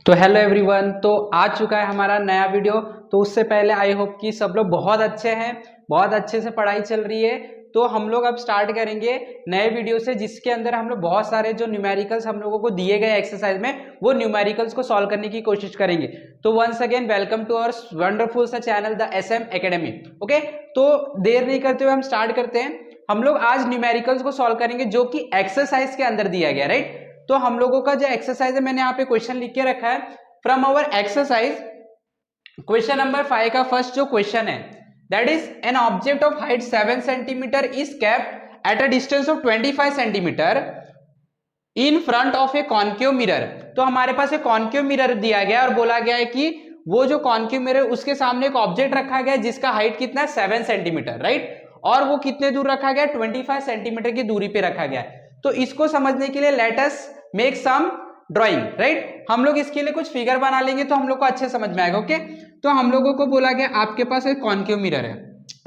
तो hello everyone, तो आ चुका है हमारा नया वीडियो। तो उससे पहले आई होप कि सब लोग बहुत अच्छे हैं, बहुत अच्छे से पढ़ाई चल रही है। तो हम लोग अब स्टार्ट करेंगे नए वीडियो से, जिसके अंदर हम लोग बहुत सारे जो न्यूमेरिकल्स हम लोगों को दिए गए एक्सरसाइज में वो न्यूमेरिकल्स को सॉल्व करने की कोशिश करेंगे। तो once again welcome to our wonderful सा channel the SM academy. Okay, तो देर नहीं करते हुए हम स्टार्ट करते हैं। हम लोग आज न्यूमेरिकल्स को सॉल्व करेंगे जो कि एक्सरसाइज के अंदर दिया गया, राइट। तो हम लोगों का जो एक्सरसाइज है, मैंने यहाँ पे क्वेश्चन लिख के रखा है from our exercise. Question number 5 का फर्स्ट जो क्वेश्चन है, that is an object of height 7 centimetre is kept at a distance of 25 centimetre in front of a concave mirror. तो हमारे पास एक कॉन्केव मिरर दिया गया और बोला गया है कि वो जो कॉन्केव मिरर उसके सामने एक ऑब्जेक्ट रखा गया है जिसका हाइट कितना है 7 सेंटीमीटर, राइट। और वो कितने दूर रखा गया, 25 सेंटीमीटर की दूरी पे रखा गया है। तो इसको समझने के लिए let us make some drawing, right. हम लोग इसके लिए कुछ फिगर बना लेंगे तो हम लोग को अच्छे समझ में आएगा। ओके, तो हम लोगों को बोला गया आपके पास एक कॉन्केव मिरर है,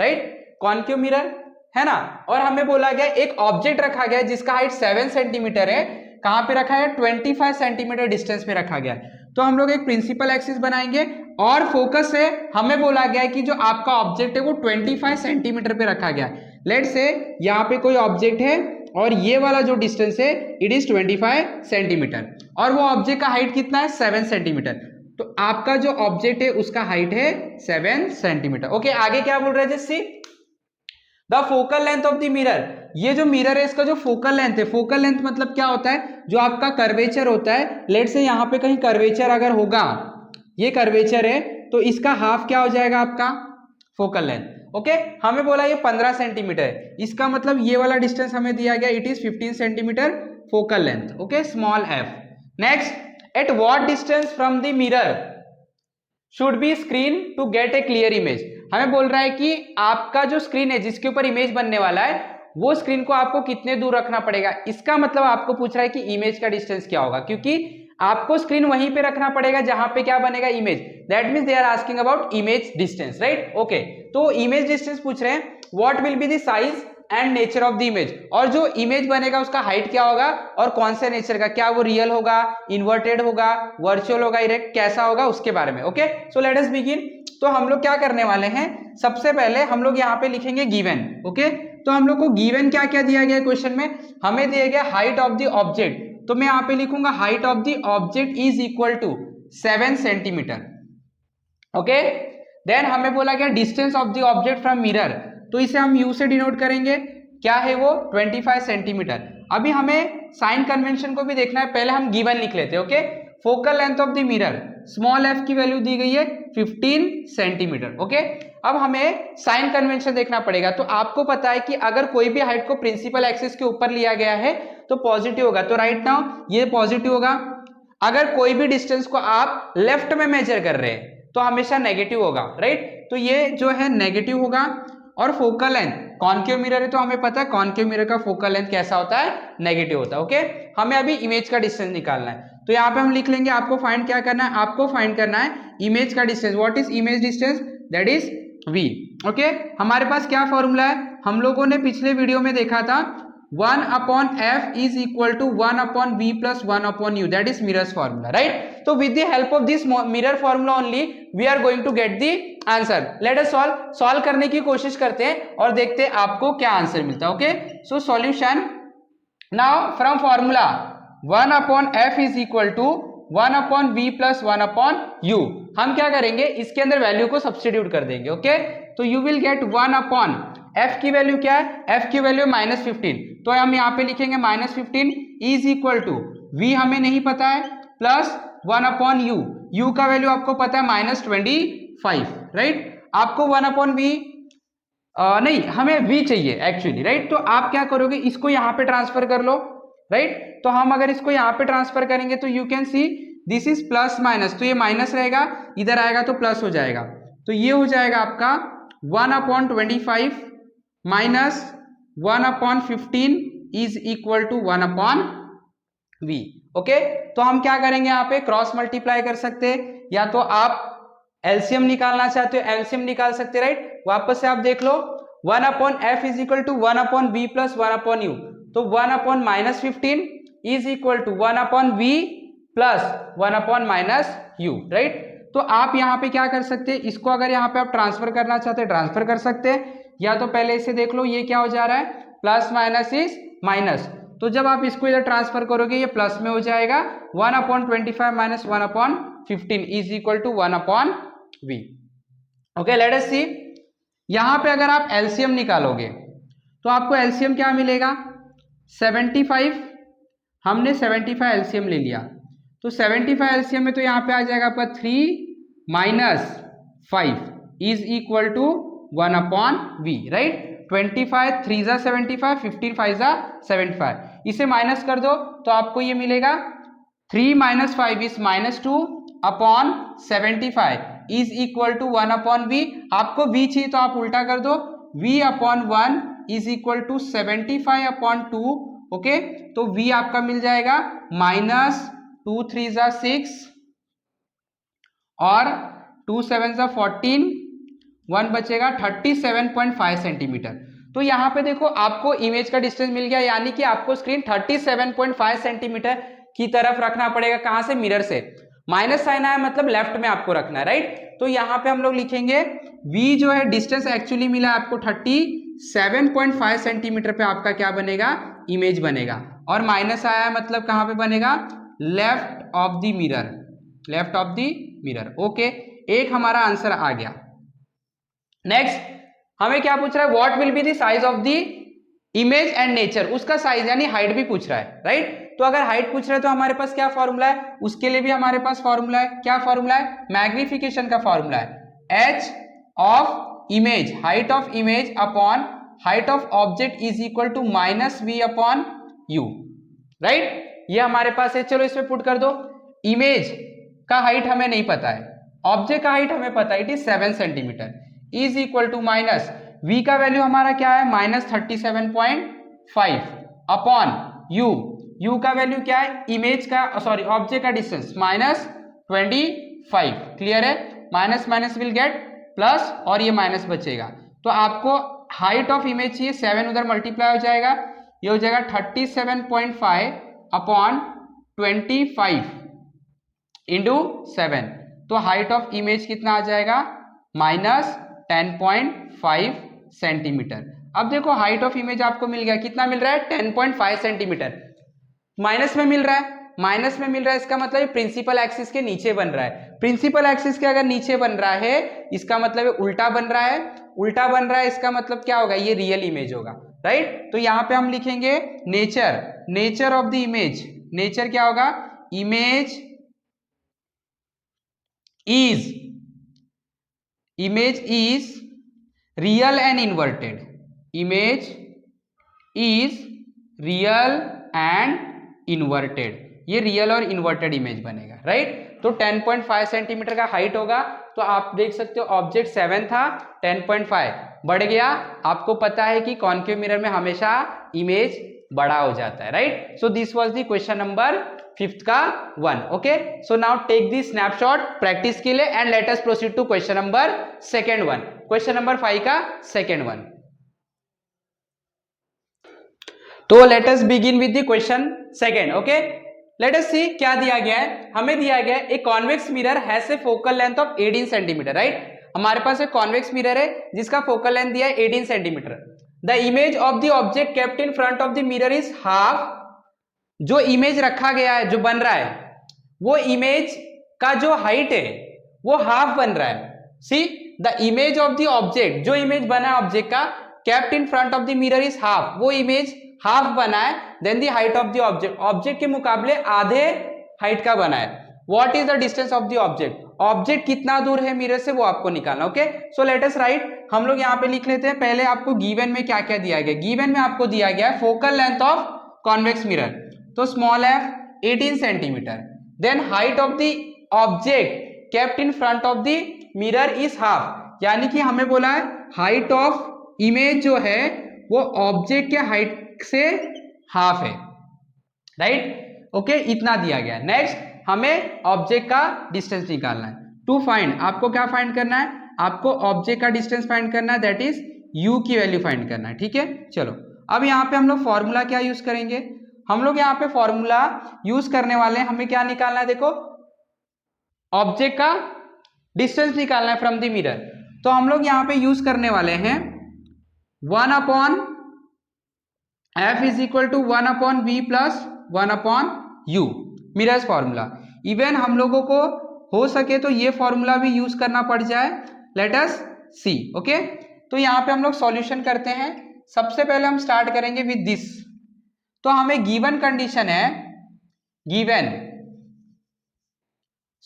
राइट, कॉन्केव मिरर है ना। और हमें बोला गया एक ऑब्जेक्ट रखा गया जिसका हाइट 7 सेंटीमीटर है। कहां पे रखा है, 25 सेंटीमीटर डिस्टेंस पे रखा गया है। तो हम लोग एक प्रिंसिपल एक्सिस बनाएंगे और फोकस से हमें बोला गया है कि जो आपका ऑब्जेक्ट है वो 25 सेंटीमीटर पे रखा गया है। लेट्स से यहाँ पे कोई ऑब्जेक्ट है और ये वाला जो डिस्टेंस है इट इज 25 सेंटीमीटर और वो ऑब्जेक्ट का हाइट कितना है 7 सेंटीमीटर। तो आपका जो ऑब्जेक्ट है उसका हाइट है 7 सेंटीमीटर। ओके, आगे क्या बोल रहे हैं Jassi, the focal length of the mirror. ये जो मिरर है इसका जो फोकल लेंथ है, फोकल लेंथ मतलब क्या होता है, जो आपका कर्वेचर होता है। लेट्स से यहाँ पे कहीं कर्वेचर अगर होगा, ये कर्वेचर है तो इसका हाफ क्या हो जाएगा आपका फोकल लेंथ। ओके, हमें बोला ये 15 सेंटीमीटर है, इसका मतलब ये वाला डिस्टेंस हमें दिया गया it is 15 centimetre focal length. Okay, small f। Next, at what distance from the mirror should be screen to get a clear image. हमें बोल रहा है कि आपका जो स्क्रीन है जिसके ऊपर इमेज बनने वाला है वो स्क्रीन को आपको कितने दूर रखना पड़ेगा। इसका मतलब आपको पूछ रहा है कि इमेज का डिस्टेंस क्या होगा, क्योंकि आपको स्क्रीन वहीं पे रखना पड़ेगा जहां पे क्या बनेगा, image. That means they are asking about image distance, right. Okay, तो इमेज डिस्टेंस पूछ रहे हैं, what will be the size and nature of the image. और जो इमेज बनेगा उसका हाइट क्या होगा और कौन से नेचर का, क्या वो रियल होगा, इन्वर्टेड होगा, वर्चुअल होगा, इरेक्ट, कैसा होगा, उसके बारे में। Okay, so let us begin. तो हम लोग क्या करने वाले हैं, सबसे पहले हम लोग यहाँ पे लिखेंगे गिवन। ओके, तो हम लोग को गिवन क्या क्या दिया गया क्वेश्चन में, हमें दिया गया हाइट ऑफ द ऑब्जेक्ट। तो मैं यहाँ पे लिखूंगा height of the object is equal to 7 centimetre. Okay, then हमें बोला गया distance of the object from mirror, तो इसे हम यू से डिनोट करेंगे, क्या है वो 25 सेंटीमीटर। अभी हमें साइन कन्वेंशन को भी देखना है, पहले हम गिवन लिख लेते हैं। Okay, focal length of the mirror, small f की वैल्यू दी गई है 15 सेंटीमीटर। ओके, अब हमें साइन कन्वेंशन देखना पड़ेगा। तो आपको पता है कि अगर कोई भी हाइट को प्रिंसिपल एक्सिस के ऊपर लिया गया है तो पॉजिटिव होगा, तो राइट नाउ ये पॉजिटिव होगा। अगर कोई भी डिस्टेंस को आप लेफ्ट में मेजर कर रहे हैं तो हमेशा नेगेटिव होगा, राइट। तो ये जो है नेगेटिव होगा। और फोकल लेंथ, कॉन्केव मिरर है तो हमें पता है कॉन्केव मिरर का फोकल लेंथ कैसा होता है, नेगेटिव होता है। ओके, हमें अभी इमेज का डिस्टेंस निकालना है, तो यहाँ पे हम लिख लेंगे आपको फाइंड क्या करना है, आपको फाइंड करना है इमेज का distance. What is image distance, that is v। Okay, हमारे पास क्या फॉर्मूला है, हम लोगों ने पिछले वीडियो में देखा था 1/f is equal to 1/v plus 1/u, that is mirror's formula, right. तो with the help of this mirror formula only we are going to get the answer. Let us solve करने की कोशिश करते हैं और देखते हैं आपको क्या आंसर मिलता है। Okay, so solution now from formula 1/f is equal to 1/v plus 1/u। हम क्या करेंगे, इसके अंदर वैल्यू को सब्स्टिट्यूट कर देंगे। ओके, तो यू विल गेट 1/f की वैल्यू क्या है, f की वैल्यू -15, तो हम यहाँ पे लिखेंगे -15 इज इक्वल टू v हमें नहीं पता है प्लस 1/u, u का वैल्यू आपको पता है -25, राइट। आपको 1/v नहीं, हमें v चाहिए एक्चुअली, राइट। तो आप क्या करोगे, इसको यहाँ पे ट्रांसफर कर लो, राइट। तो हम अगर इसको यहाँ पे ट्रांसफर करेंगे तो you can see this is plus minus, तो ये माइनस रहेगा, इधर आएगा तो प्लस हो जाएगा। तो ये हो जाएगा आपका 1/25 minus 1/15 is equal to 1/v। ओके, तो हम क्या करेंगे, यहाँ पे क्रॉस मल्टीप्लाई कर सकते हैं, या तो आप एलसीएम निकालना चाहते हो एलसीएम निकाल सकते, राइट। वापस से आप देख लो 1/f is equal to 1/v plus 1/u, तो 1/-15 is equal to 1/v plus 1/-u, right. तो आप यहाँ पे क्या कर सकते हैं, इसको अगर यहाँ पे आप ट्रांसफर करना चाहते हैं ट्रांसफर कर सकते हैं, या तो पहले इसे देख लो ये क्या हो जा रहा है, प्लस माइनस इज माइनस, तो जब आप इसको इधर ट्रांसफर करोगे ये प्लस में हो जाएगा, 1/25 minus 1/15 is equal to 1/v। Okay, let us see, यहाँ पे अगर आप एलसीएम निकालोगे तो आपको एलसीएम क्या मिलेगा, 75, हमने 75 एलसीएम ले लिया, तो 75 एलसीएम में तो यहाँ पे आ जाएगा आपका 3 minus 5 is equal to 1/v, right. 25 3 जा 75, 15 5 जा 75, इसे माइनस कर दो तो आपको ये मिलेगा 3 minus 5 is -2/75 is equal to 1/v। आपको v चाहिए तो आप उल्टा कर दो, v/1 is equal to 75/2। Okay, तो v आपका मिल जाएगा -2 3 जा 6 और 2 7 जा 14, 1 बचेगा 37.5 सेंटीमीटर। तो यहाँ पे देखो आपको इमेज का डिस्टेंस मिल गया, यानी कि आपको स्क्रीन 37.5 सेंटीमीटर की तरफ रखना पड़ेगा। कहां से, मिरर से। माइनस साइन आया मतलब लेफ्ट में आपको रखना है, राइट। तो यहाँ पे हम लोग लिखेंगे v जो है डिस्टेंस एक्चुअली मिला आपको 37.5 सेंटीमीटर पे आपका क्या बनेगा, इमेज बनेगा, और माइनस आया मतलब कहां पे बनेगा, left of the mirror, left of the mirror. Okay, एक हमारा आंसर आ गया। नेक्स्ट हमें क्या पूछ रहा है, what will be the size of the image and nature, उसका साइज यानी हाइट भी पूछ रहा है, राइट। तो अगर हाइट पूछ रहा है तो हमारे पास क्या फॉर्मूला है, उसके लिए भी हमारे पास फॉर्मूला है। क्या फॉर्मूला है, मैग्निफिकेशन का फॉर्मूला है, h of image, height of image upon height of object is equal to -v/u, right. ये हमारे पास है, चलो इसमें पुट कर दो। इमेज का हाइट हमें नहीं पता है, ऑब्जेक्ट का हाइट हमें पता है, it is 7 centimetre, is equal to minus v का वैल्यू हमारा क्या है, -37.5 अपॉन u का वैल्यू क्या है, इमेज का सॉरी ऑब्जेक्ट का डिस्टेंस -25। क्लियर है, minus minus will get plus और ये माइनस बचेगा, तो आपको हाइट ऑफ इमेज चाहिए, 7 उधर मल्टीप्लाई हो जाएगा, ये हो जाएगा 37.5 अपॉन 25 इंटू 7, तो हाइट ऑफ इमेज कितना आ जाएगा, -10.5 सेंटीमीटर। अब देखो हाइट ऑफ इमेज आपको मिल गया, कितना मिल रहा है, 10.5 सेंटीमीटर, माइनस में मिल रहा है, माइनस में मिल रहा है, इसका मतलब ये प्रिंसिपल एक्सिस के नीचे बन रहा है। प्रिंसिपल एक्सिस के अगर नीचे बन रहा है इसका मतलब ये उल्टा बन रहा है, उल्टा बन रहा है इसका मतलब क्या होगा, ये रियल इमेज होगा, राइट। तो यहाँ पे हम लिखेंगे nature, nature of the image, nature क्या होगा, image is real and inverted, image is real and inverted, ये रियल और इन्वर्टेड इमेज बनेगा, राइट। तो 10.5 सेंटीमीटर का हाइट होगा, तो आप देख सकते हो ऑब्जेक्ट 7 था, 10.5 बढ़ गया, आपको पता है कि कॉन्केव मिरर में हमेशा इमेज बड़ा हो जाता है, right. So this was the question number 5th का 1। Okay, so now take the snapshot practice के लिए and let us proceed to question number 2nd 1, question number 5 का 2nd 1। तो let us begin with the question 2nd। Okay, let us see क्या दिया गया है, हमें दिया गया है a convex mirror has a focal length of 18 centimetre, right. हमारे पास एक कॉन्वेक्स मिरर है जिसका फोकल लेंथ दिया है 18 centimetre. The image of the object kept in front of the mirror is half, जो इमेज रखा गया है, जो बन रहा है, वो इमेज का जो हाइट है वो हाफ बन रहा है। See the image of the object, जो इमेज बना है ऑब्जेक्ट का, kept in front of the mirror is half, वो इमेज हाफ बना है, then the height of the object, object के मुकाबले आधे हाइट का बना है। What is the distance of the object, object कितना दूर है मिरर से वो आपको निकालना। Okay, so let us write, हम लोग यहाँ पे लिख लेते हैं। पहले आपको गिवन में क्या क्या दिया गया, गिवन में आपको दिया गया है focal length of convex mirror, तो small f 18 centimetre, then height of the object kept in front of the mirror is half, यानी कि हमें बोला है हाइट ऑफ इमेज जो है वो ऑब्जेक्ट के हाइट से हाफ है, राइट। ओके, इतना दिया गया। नेक्स्ट हमें ऑब्जेक्ट का डिस्टेंस निकालना है। टू फाइंड, आपको क्या फाइंड करना है, आपको ऑब्जेक्ट का डिस्टेंस फाइंड करना है, दैट इज u की वैल्यू फाइंड करना है, ठीक है। चलो अब यहाँ पे हम लोग फॉर्मूला क्या यूज करेंगे, हम लोग यहाँ पे फॉर्मूला यूज करने वाले हैं। हमें क्या निकालना है, देखो ऑब्जेक्ट का डिस्टेंस निकालना है फ्रॉम द मिरर। तो हम लोग यहाँ पे यूज करने वाले हैं 1 upon F is equal to 1 upon V plus 1 upon U, mirrors formula. Even हम लोगों को हो सके तो ये फॉर्मूला भी यूज करना पड़ जाए, लेट अस सी। ओके, तो यहाँ पे हम लोग सॉल्यूशन करते हैं। सबसे पहले हम स्टार्ट करेंगे विद दिस। तो हमें गिवन कंडीशन है, गिवन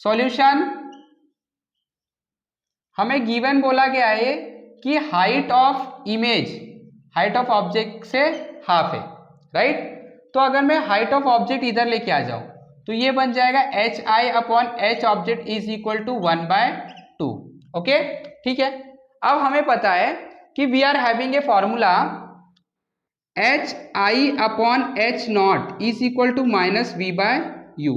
सॉल्यूशन, हमें गिवन बोला गया है कि height of image, height of object से हाफ है, राइट। तो अगर मैं हाइट ऑफ ऑब्जेक्ट इधर लेके आ जाऊं तो ये बन जाएगा H I upon H object is equal to 1/2। Okay, ठीक है। अब हमें पता है कि we are having a formula H I upon H not is equal to minus V by U,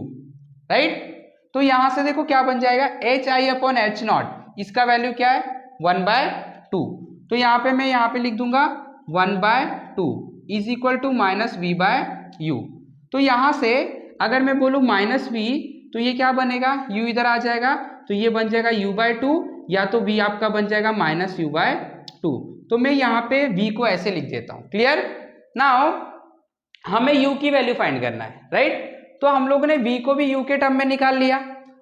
right. तो यहां से देखो क्या बन जाएगा, H I upon H not, इसका वैल्यू क्या है 1/2। तो यहाँ पे मैं यहाँ पे लिख दूंगा 1/2 is equal to minus V by U. तो यहाँ से अगर मैं बोलूँ माइनस वी तो ये क्या बनेगा, u इधर आ जाएगा तो ये बन जाएगा u/2, या तो v आपका बन जाएगा माइनस u/2। तो मैं यहाँ पे v को ऐसे लिख देता हूँ। क्लियर? नाउ हमें u की वैल्यू फाइंड करना है, राइट। तो हम लोगों ने v को भी u के टर्म में निकाल लिया।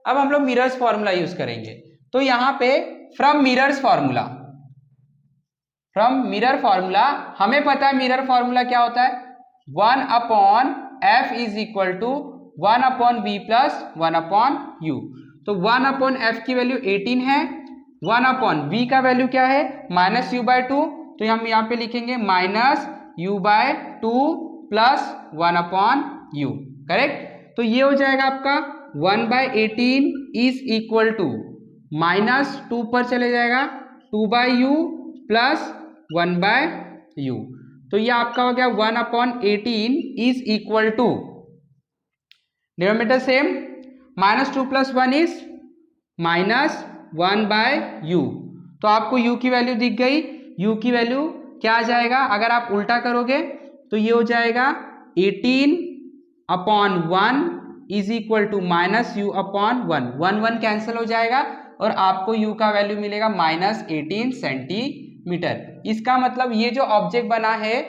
अब हम लोग मिरर्स फॉर्मूला यूज करेंगे। तो यहाँ पे from mirrors formula, from mirror formula हमें पता है मिरर फॉर्मूला क्या होता है, 1 upon F is equal to 1 upon V plus 1 upon U. तो 1 अपॉन एफ की वैल्यू 18 है, 1 अपॉन वी का वैल्यू क्या है माइनस u/2। तो हम यहाँ पे लिखेंगे minus u/2 plus 1 upon you, correct. तो ये हो जाएगा आपका 1/18 इज इक्वल टू माइनस 2 पर चले जाएगा 2/u प्लस 1/u। तो ये आपका हो गया 1/18 is equal to, denominator same, minus 2 plus 1 is minus 1/u। तो आपको u की वैल्यू दिख गई। u की वैल्यू क्या आ जाएगा, अगर आप उल्टा करोगे तो ये हो जाएगा 18/1 is equal to minus u upon 1, 1 cancel हो जाएगा और आपको u का वैल्यू मिलेगा माइनस 18 सेंटीमीटर। इसका मतलब ये जो ऑब्जेक्ट बना है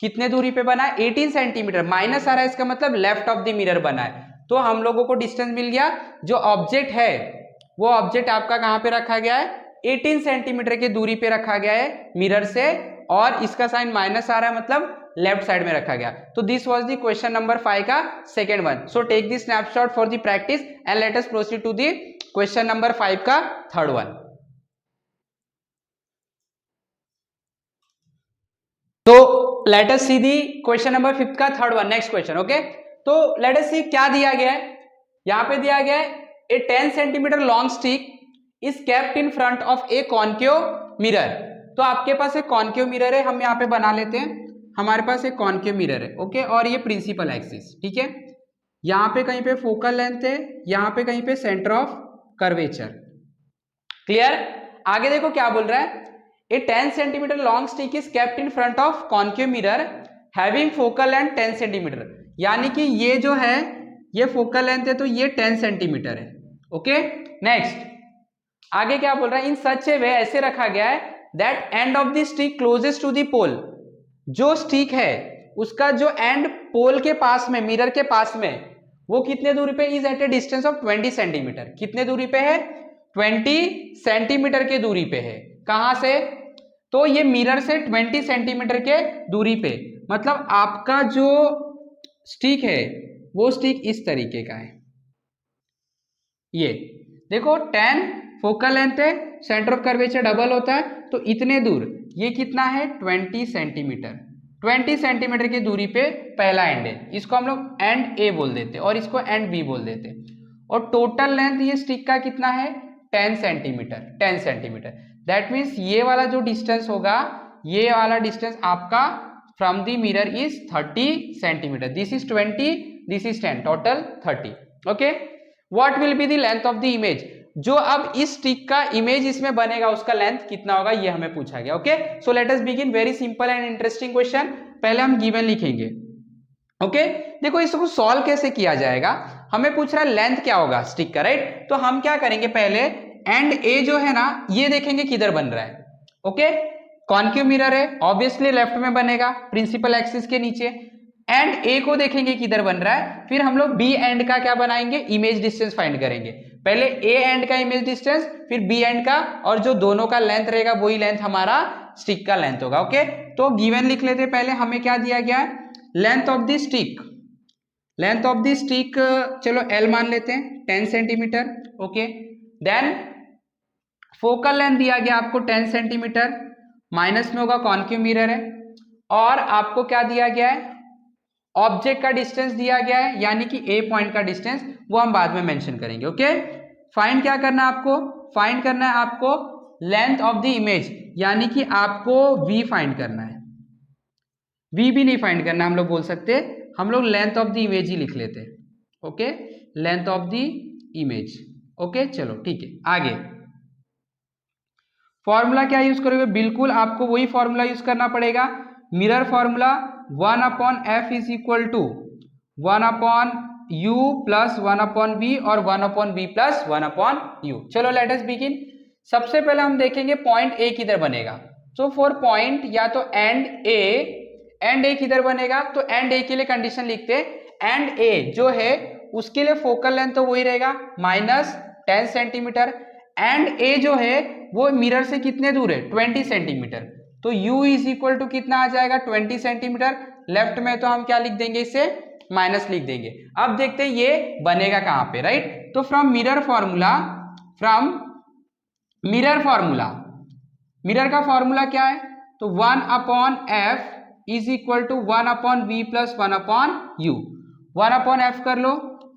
कितने दूरी पे बना है, 18 सेंटीमीटर। माइनस आ रहा है, इसका मतलब लेफ्ट ऑफ द मिरर बना है। तो हम लोगों को डिस्टेंस मिल गया। जो ऑब्जेक्ट है वो ऑब्जेक्ट आपका कहाँ पे रखा गया है, 18 सेंटीमीटर की दूरी पे रखा गया है मिरर से, और इसका साइन माइनस आ रहा है मतलब लेफ्ट साइड में रखा गया। तो this was the question number 5 का second one. So take the snapshot for the practice and let us proceed to the question number 5 का थर्ड वन। तो let us see the question number 5 का third one, next question. Okay, तो let us see क्या दिया गया है। यहां पे दिया गया है a 10 centimetre long stick is kept in front of a concave mirror. तो आपके पास एक कॉन्केव मिरर है, हम यहाँ पे बना लेते हैं। हमारे पास एक कॉन्केव मिरर है, ओके, और ये प्रिंसिपल एक्सिस, ठीक है। यहाँ पे कहीं पे फोकल लेंथ है, यहाँ पे कहीं पे सेंटर ऑफ कर्वेचर। क्लियर? आगे देखो क्या बोल रहा है, a 10 centimetre long stick is kept in front of concave mirror having focal length 10 centimetre. यानी कि ये जो है ये फोकल लेंथ है तो ये 10 सेंटीमीटर है। ओके, नेक्स्ट आगे क्या बोल रहा है, इन सच ए वे, ऐसे रखा गया है that end of the stick closest to the pole. जो स्टिक है उसका जो एंड पोल के पास में, मिरर के पास में, वो कितने दूरी पे, is at a distance of 20 centimetre. कितने दूरी पे है, 20 सेंटीमीटर के दूरी पे है। कहां से, तो ये मिरर से 20 सेंटीमीटर के दूरी पे। मतलब आपका जो स्टिक है वो स्टिक इस तरीके का है। ये देखो 10 फोकल लेंथ है, सेंटर ऑफ कर्वेचर डबल होता है, तो इतने दूर ये कितना है 20 सेंटीमीटर। 20 सेंटीमीटर की दूरी पे पहला एंड है, इसको हम लोग एंड ए बोल देते और इसको एंड बी बोल देते। और टोटल लेंथ ये स्टिक का कितना है 10 सेंटीमीटर। 10 सेंटीमीटर दैट मीन्स ये वाला जो डिस्टेंस होगा, ये वाला डिस्टेंस आपका from the mirror is 30 centimetre. This is 20, this is 10, total 30। Okay, what will be the length of the image. जो अब इस स्टिक का इमेज इसमें बनेगा उसका लेंथ कितना होगा, ये हमें पूछा गया। Okay, so let us begin. Very simple and interesting question. पहले हम गिवन लिखेंगे, ओके देखो इसको सॉल्व कैसे किया जाएगा, हमें पूछ रहा है लेंथ क्या होगा स्टिक का, राइट। तो हम क्या करेंगे, पहले एंड ए जो है ना ये देखेंगे किधर बन रहा है। ओके कॉन्केव मिरर है, ऑब्वियसली लेफ्ट में बनेगा प्रिंसिपल एक्सिस के नीचे। एंड ए को देखेंगे किधर बन रहा है, फिर हम लोग बी एंड का क्या बनाएंगे, इमेज डिस्टेंस फाइंड करेंगे। पहले ए एंड का इमेज डिस्टेंस, फिर बी एंड का, और जो दोनों का लेंथ रहेगा वही लेंथ हमारा स्टिक का लेंथ होगा। ओके तो गिवन लिख लेते, पहले हमें क्या दिया गया है, length of the stick, length of the stick चलो एल मान लेते हैं 10 सेंटीमीटर। ओके देन फोकल लेंथ दिया गया आपको 10 सेंटीमीटर, माइनस में होगा कॉन्केव मिरर है, और आपको क्या दिया गया है, ऑब्जेक्ट का डिस्टेंस दिया गया है, यानी कि ए पॉइंट का डिस्टेंस, वो हम बाद में मेंशन करेंगे। ओके फाइंड क्या करना है आपको, फाइंड करना है आपको लेंथ ऑफ द इमेज, यानी कि आपको वी फाइंड करना है, वी भी नहीं फाइंड करना हम लोग बोल सकते, हम लोग लेंथ ऑफ द इमेज ही लिख लेते हैं। Okay length of the image. Okay चलो ठीक है आगे, फॉर्मूला क्या यूज करोगे, बिल्कुल आपको वही फॉर्मूला यूज करना पड़ेगा, mirror formula 1/f is equal to 1/u plus 1/v और 1/v प्लस 1/u। चलो लेट अस बिगिन। सबसे पहले हम देखेंगे पॉइंट ए किधर बनेगा, सो फॉर पॉइंट या तो एंड ए किधर बनेगा, तो एंड ए के लिए कंडीशन लिखते हैं, एंड ए जो है उसके लिए फोकल लेंथ तो वही रहेगा -10 सेंटीमीटर, एंड ए जो है वो मिरर से कितने दूर है 20 सेंटीमीटर, तो u इज इक्वल टू कितना आ जाएगा 20 सेंटीमीटर, लेफ्ट में तो हम क्या लिख देंगे, इसे माइनस लिख देंगे। अब देखते हैं ये बनेगा कहां पे, राइट। तो फ्रॉम मिरर फॉर्मूला, मिरर का फॉर्मूला क्या है, तो 1/f is equal to 1/v plus 1/u, 1/f कर लो,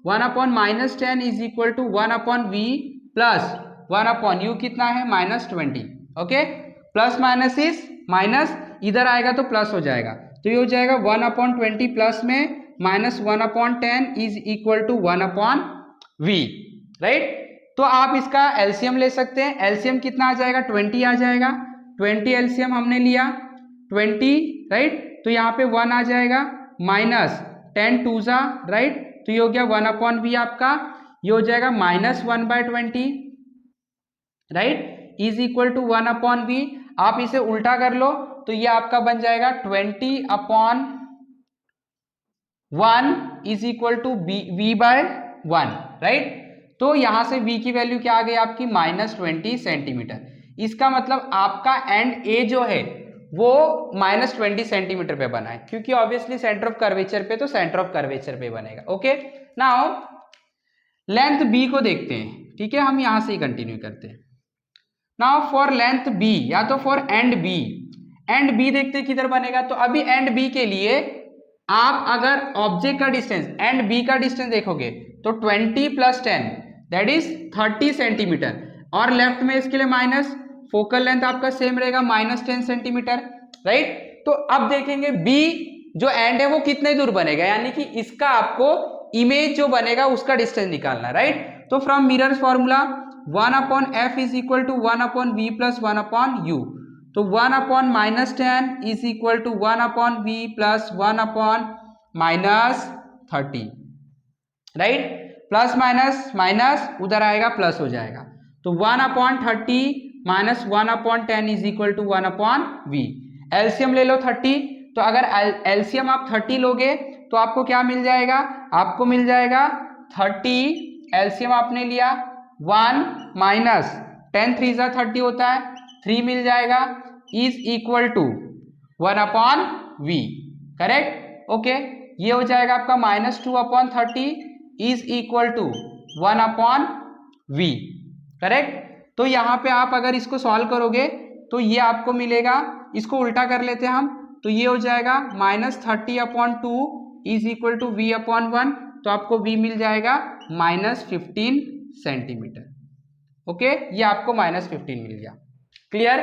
1/-10 is equal to 1/v plus 1/u कितना है -20। Okay plus minus is minus, इधर आएगा तो प्लस हो जाएगा, तो ये हो जाएगा 1/20 प्लस में -1/10 is equal to 1/v, right. तो आप इसका एलसीएम ले सकते हैं, एलसीएम कितना आ जाएगा 20 आ जाएगा, 20 एलसीएम हमने लिया 20, राइट। तो यहाँ पे 1 आ जाएगा, -10 2 जा, राइट, तो ये हो गया 1/v आपका, ये हो जाएगा -1/20, right, is equal to 1/v। आप इसे उल्टा कर लो तो ये आपका बन जाएगा 20/1 is equal to v/1, right. तो यहां से v की वैल्यू क्या आ गई आपकी -20 सेंटीमीटर, इसका मतलब आपका एंड ए जो है वो -20 सेंटीमीटर पे बना है, क्योंकि ऑब्वियसली सेंटर ऑफ कर्वेचर पे, तो सेंटर ऑफ कर्वेचर पे बनेगा। ओके नाउ लेंथ b को देखते हैं, ठीक है, हम यहां से ही कंटिन्यू करते हैं। नाउ फॉर लेंथ b, या तो फॉर एंड b देखते हैं किधर बनेगा, तो अभी एंड b के लिए आप अगर ऑब्जेक्ट का डिस्टेंस एंड b का डिस्टेंस देखोगे तो 20 + 10 दैट इज 30 सेंटीमीटर, और लेफ्ट में इसके लिए माइनस, फोकल लेंथ आपका सेम रहेगा -10 सेंटीमीटर, राइट। तो अब देखेंगे b जो एंड है वो कितने दूर बनेगा, यानी कि इसका आपको इमेज जो बनेगा उसका डिस्टेंस निकालना, राइट। तो from mirror formula 1/f is equal to 1/v plus 1/u, तो 1/-10 is equal to 1/v plus 1/-30, right, plus minus minus उधर आएगा प्लस हो जाएगा, तो 1/30 minus 1/10 is equal to 1/v। LCM ले लो 30, तो अगर एलसीएम आप 30 लोगे तो आपको क्या मिल जाएगा, आपको मिल जाएगा 30, एलसीएम आपने लिया 1 माइनस 10 3 जा 30 होता है, 3 मिल जाएगा, is equal to 1/v, correct. Okay ये हो जाएगा आपका -2/30 is equal to 1/v, correct. तो यहाँ पे आप अगर इसको सॉल्व करोगे तो ये आपको मिलेगा, इसको उल्टा कर लेते हैं हम, तो ये हो जाएगा -30/2 इज इक्वल टू v/1, तो आपको v मिल जाएगा -15 सेंटीमीटर। ओके ये आपको -15 मिल गया, क्लियर।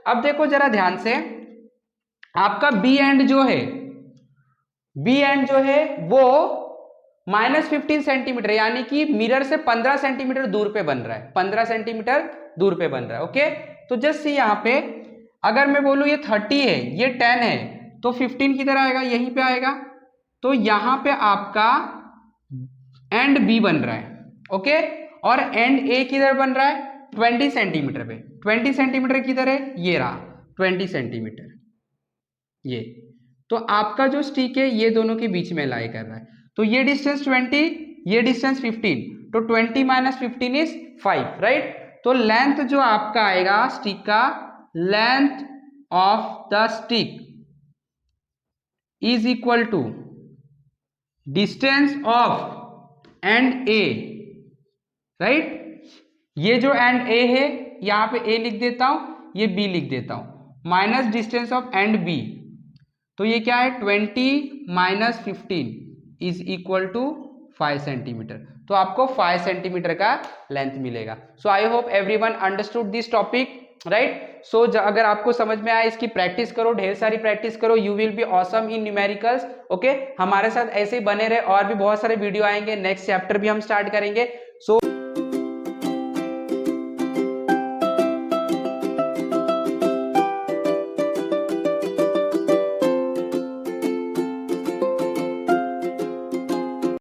अब देखो जरा ध्यान से, आपका बी एंड जो है वो -15 सेंटीमीटर, यानी कि मिरर से 15 सेंटीमीटर दूर पे बन रहा है, 15 सेंटीमीटर दूर पे बन रहा है। ओके तो जस्ट यहाँ पे अगर मैं बोलूँ ये 30 है, ये 10 है, तो 15 किधर आएगा, यहीं पे आएगा, तो यहां पे आपका एंड बी बन रहा है, ओके, और एंड ए किधर बन रहा है 20 सेंटीमीटर पे। 20 सेंटीमीटर किधर है, ये रहा 20 सेंटीमीटर ये। तो आपका जो स्टिक है ये दोनों के बीच में लाई कर रहा है, तो ये डिस्टेंस 20, ये डिस्टेंस 15, तो 20 माइनस 15 इज 5, राइट। तो लेंथ जो आपका आएगा स्टिक का, length of the stick is equal to distance of end A, right. ये जो एंड ए है यहां पे ए लिख देता हूं, ये बी लिख देता हूं, minus distance of end B, तो ये क्या है 20 minus 15 is equal to 5 centimetre. तो आपको 5 सेंटीमीटर का लेंथ मिलेगा। So I hope everyone understood this topic, right. So अगर आपको समझ में आया, इसकी प्रैक्टिस करो, ढेर सारी प्रैक्टिस करो, you will be awesome in numericals, okay. हमारे साथ ऐसे ही बने रहे, और भी बहुत सारे वीडियो आएंगे, नेक्स्ट चैप्टर भी हम स्टार्ट करेंगे। सो